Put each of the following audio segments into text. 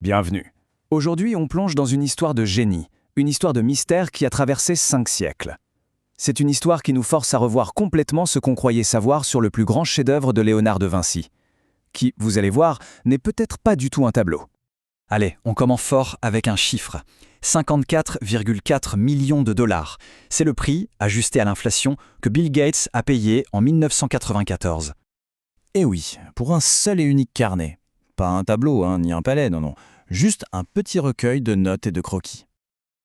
Bienvenue. Aujourd'hui, on plonge dans une histoire de génie, une histoire de mystère qui a traversé 5 siècles. C'est une histoire qui nous force à revoir complètement ce qu'on croyait savoir sur le plus grand chef-d'œuvre de Léonard de Vinci, qui, vous allez voir, n'est peut-être pas du tout un tableau. Allez, on commence fort avec un chiffre. 54,4 millions de dollars. C'est le prix, ajusté à l'inflation, que Bill Gates a payé en 1994. Eh oui, pour un seul et unique carnet. Pas un tableau, ni un palais, non. Juste un petit recueil de notes et de croquis.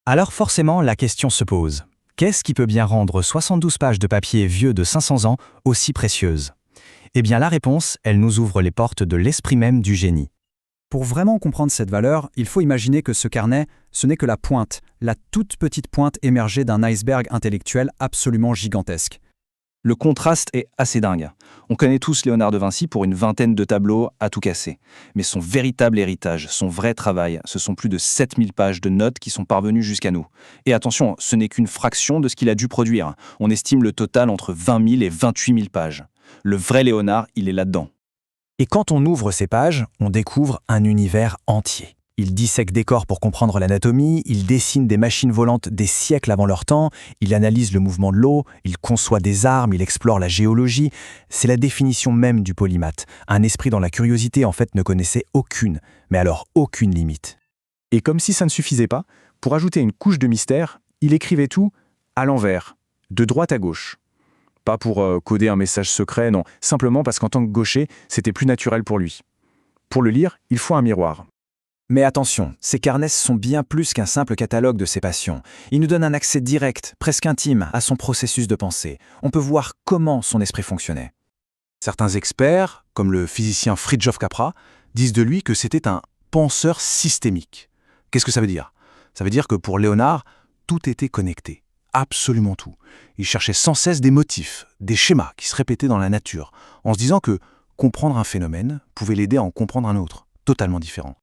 Alors forcément, la question se pose. Qu'est-ce qui peut bien rendre 72 pages de papier vieux de 500 ans aussi précieuses? Eh bien la réponse, elle nous ouvre les portes de l'esprit même du génie. Pour vraiment comprendre cette valeur, il faut imaginer que ce carnet, ce n'est que la pointe, la toute petite pointe émergée d'un iceberg intellectuel absolument gigantesque. Le contraste est assez dingue. On connaît tous Léonard de Vinci pour une vingtaine de tableaux à tout casser. Mais son véritable héritage, son vrai travail, ce sont plus de 7000 pages de notes qui sont parvenues jusqu'à nous. Et attention, ce n'est qu'une fraction de ce qu'il a dû produire. On estime le total entre 20 000 et 28 000 pages. Le vrai Léonard, il est là-dedans. Et quand on ouvre ces pages, on découvre un univers entier. Il dissèque des corps pour comprendre l'anatomie, il dessine des machines volantes des siècles avant leur temps, il analyse le mouvement de l'eau, il conçoit des armes, il explore la géologie. C'est la définition même du polymathe. Un esprit dont la curiosité en fait ne connaissait aucune, mais alors aucune limite. Et comme si ça ne suffisait pas, pour ajouter une couche de mystère, il écrivait tout à l'envers, de droite à gauche. Pas pour coder un message secret, non, simplement parce qu'en tant que gaucher, c'était plus naturel pour lui. Pour le lire, il faut un miroir. Mais attention, ces carnets sont bien plus qu'un simple catalogue de ses passions. Ils nous donnent un accès direct, presque intime, à son processus de pensée. On peut voir comment son esprit fonctionnait. Certains experts, comme le physicien Fritjof Capra, disent de lui que c'était un penseur systémique. Qu'est-ce que ça veut dire? Ça veut dire que pour Léonard, tout était connecté. Absolument tout. Il cherchait sans cesse des motifs, des schémas qui se répétaient dans la nature, en se disant que comprendre un phénomène pouvait l'aider à en comprendre un autre, totalement différent.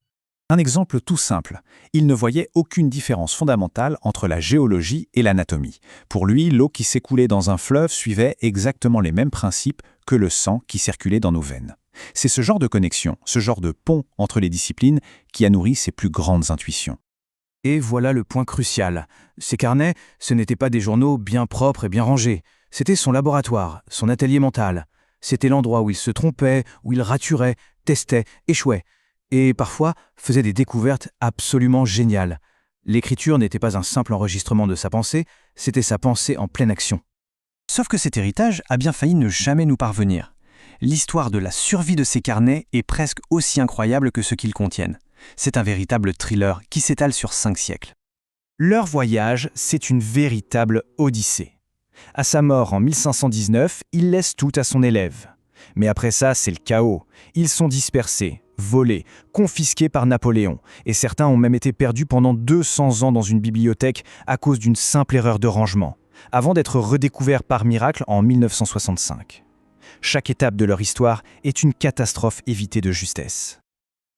Un exemple tout simple. Il ne voyait aucune différence fondamentale entre la géologie et l'anatomie. Pour lui, l'eau qui s'écoulait dans un fleuve suivait exactement les mêmes principes que le sang qui circulait dans nos veines. C'est ce genre de connexion, ce genre de pont entre les disciplines qui a nourri ses plus grandes intuitions. Et voilà le point crucial. Ces carnets, ce n'étaient pas des journaux bien propres et bien rangés. C'était son laboratoire, son atelier mental. C'était l'endroit où il se trompait, où il raturait, testait, échouait. Et parfois faisait des découvertes absolument géniales. L'écriture n'était pas un simple enregistrement de sa pensée, c'était sa pensée en pleine action. Sauf que cet héritage a bien failli ne jamais nous parvenir. L'histoire de la survie de ces carnets est presque aussi incroyable que ce qu'ils contiennent. C'est un véritable thriller qui s'étale sur 5 siècles. Leur voyage, c'est une véritable odyssée. À sa mort en 1519, il laisse tout à son élève. Mais après ça, c'est le chaos. Ils sont dispersés, volés, confisqués par Napoléon, et certains ont même été perdus pendant 200 ans dans une bibliothèque à cause d'une simple erreur de rangement, avant d'être redécouverts par miracle en 1965. Chaque étape de leur histoire est une catastrophe évitée de justesse.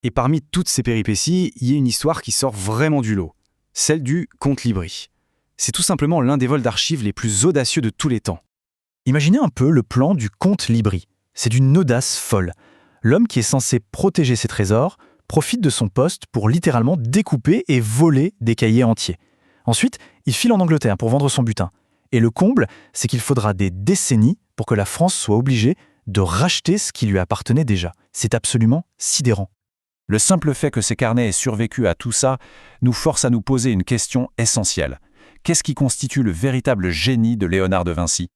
Et parmi toutes ces péripéties, il y a une histoire qui sort vraiment du lot, celle du Comte Libri. C'est tout simplement l'un des vols d'archives les plus audacieux de tous les temps. Imaginez un peu le plan du Comte Libri. C'est d'une audace folle. L'homme qui est censé protéger ses trésors profite de son poste pour littéralement découper et voler des cahiers entiers. Ensuite, il file en Angleterre pour vendre son butin. Et le comble, c'est qu'il faudra des décennies pour que la France soit obligée de racheter ce qui lui appartenait déjà. C'est absolument sidérant. Le simple fait que ces carnets aient survécu à tout ça nous force à nous poser une question essentielle. Qu'est-ce qui constitue le véritable génie de Léonard de Vinci?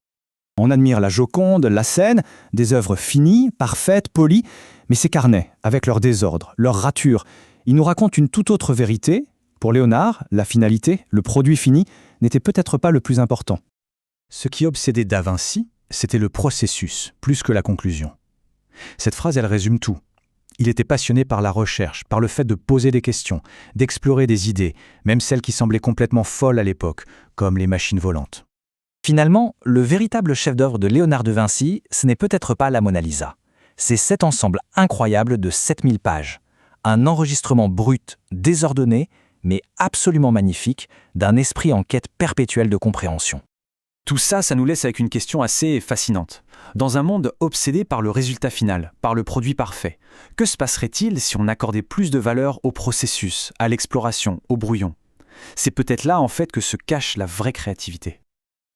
On admire la Joconde, la Seine, des œuvres finies, parfaites, polies, mais ces carnets, avec leur désordre, leur rature, ils nous racontent une toute autre vérité. Pour Léonard, la finalité, le produit fini, n'était peut-être pas le plus important. Ce qui obsédait Da Vinci, c'était le processus, plus que la conclusion. Cette phrase, elle résume tout. Il était passionné par la recherche, par le fait de poser des questions, d'explorer des idées, même celles qui semblaient complètement folles à l'époque, comme les machines volantes. Finalement, le véritable chef-d'œuvre de Léonard de Vinci, ce n'est peut-être pas la Mona Lisa. C'est cet ensemble incroyable de 7000 pages. Un enregistrement brut, désordonné, mais absolument magnifique, d'un esprit en quête perpétuelle de compréhension. Tout ça, ça nous laisse avec une question assez fascinante. Dans un monde obsédé par le résultat final, par le produit parfait, que se passerait-il si on accordait plus de valeur au processus, à l'exploration, au brouillon? C'est peut-être là en fait que se cache la vraie créativité.